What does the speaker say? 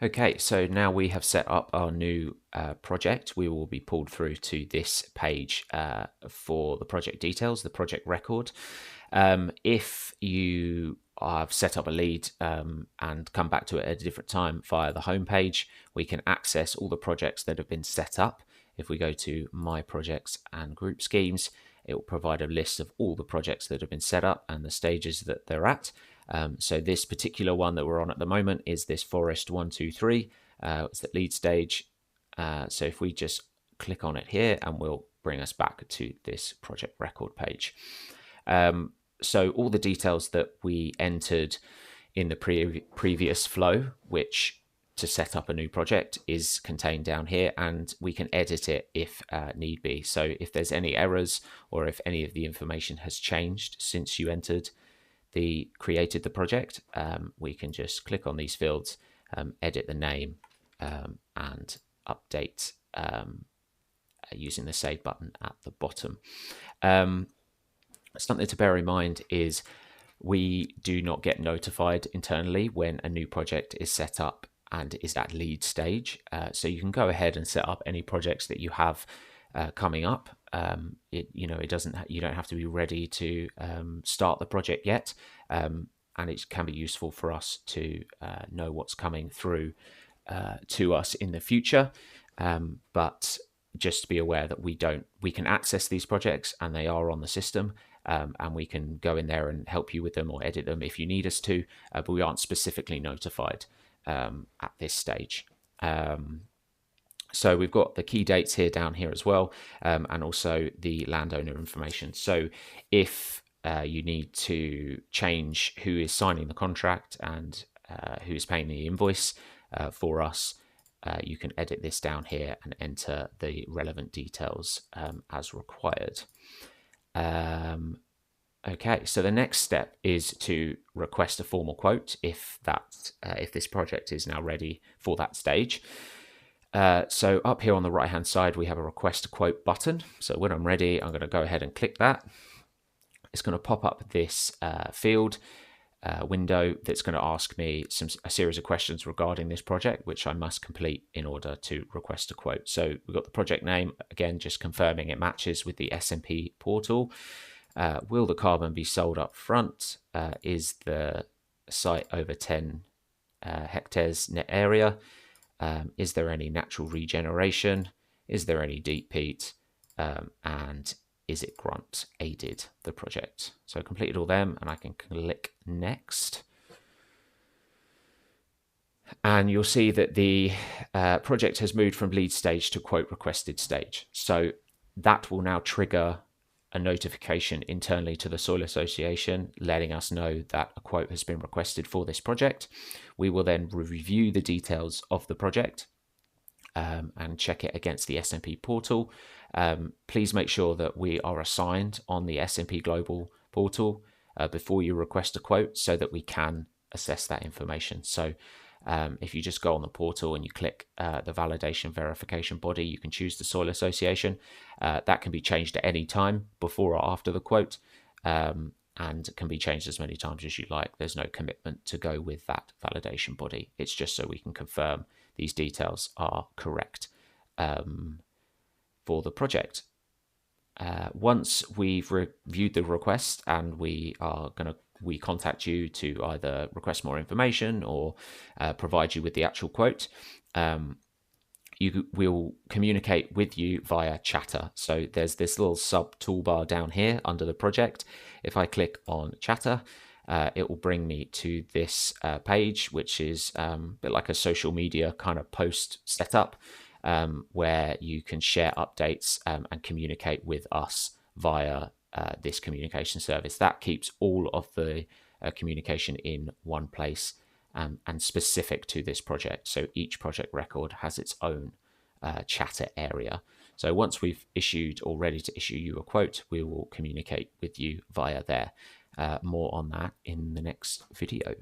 Okay, so now we have set up our new project. We will be pulled through to this page for the project details, the project record. If you have set up a lead and come back to it at a different time via the home page, we can access all the projects that have been set up. If we go to My Projects and Group Schemes, it will provide a list of all the projects that have been set up and the stages that they're at. So this particular one that we're on at the moment is this Forest 123. It's the lead stage. So if we just click on it here, and will bring us back to this project record page. So all the details that we entered in the previous flow, which to set up a new project, is contained down here, and we can edit it if need be. So if there's any errors or if any of the information has changed since you created the project, we can just click on these fields, edit the name, and update using the save button at the bottom. Something to bear in mind is we do not get notified internally when a new project is set up and is at lead stage. So you can go ahead and set up any projects that you have coming up. It doesn't. You don't have to be ready to start the project yet, and it can be useful for us to know what's coming through to us in the future. But just be aware that we can access these projects and they are on the system, and we can go in there and help you with them or edit them if you need us to, but we aren't specifically notified at this stage. So we've got the key dates here down here as well, and also the landowner information. So if you need to change who is signing the contract and who is paying the invoice for us, you can edit this down here and enter the relevant details as required. Okay, so the next step is to request a formal quote if this project is now ready for that stage. So up here on the right hand side, we have a request a quote button. So when I'm ready, I'm going to go ahead and click that. It's going to pop up this field window that's going to ask me a series of questions regarding this project, which I must complete in order to request a quote. So we've got the project name, again, just confirming it matches with the SMP portal. Will the carbon be sold up front? Is the site over 10 hectares net area? Is there any natural regeneration? Is there any deep peat? And is it grant aided, the project? So I completed all them, and I can click next. And you'll see that the project has moved from lead stage to quote requested stage. So that will now trigger a notification internally to the Soil Association letting us know that a quote has been requested for this project. We will then review the details of the project and check it against the SMP portal. Please make sure that we are assigned on the SMP Global portal before you request a quote so that we can assess that information. So if you just go on the portal and you click the validation verification body, you can choose the Soil Association. That can be changed at any time before or after the quote, and can be changed as many times as you like. There's no commitment to go with that validation body. It's just so we can confirm these details are correct for the project. Once we've reviewed the request and we contact you to either request more information or provide you with the actual quote, we'll communicate with you via Chatter. So there's this little sub toolbar down here under the project. If I click on Chatter, it will bring me to this page, which is a bit like a social media kind of post setup, where you can share updates and communicate with us via this communication service. That keeps all of the communication in one place and specific to this project. So each project record has its own Chatter area. So once we've issued or ready to issue you a quote, we will communicate with you via there. More on that in the next video.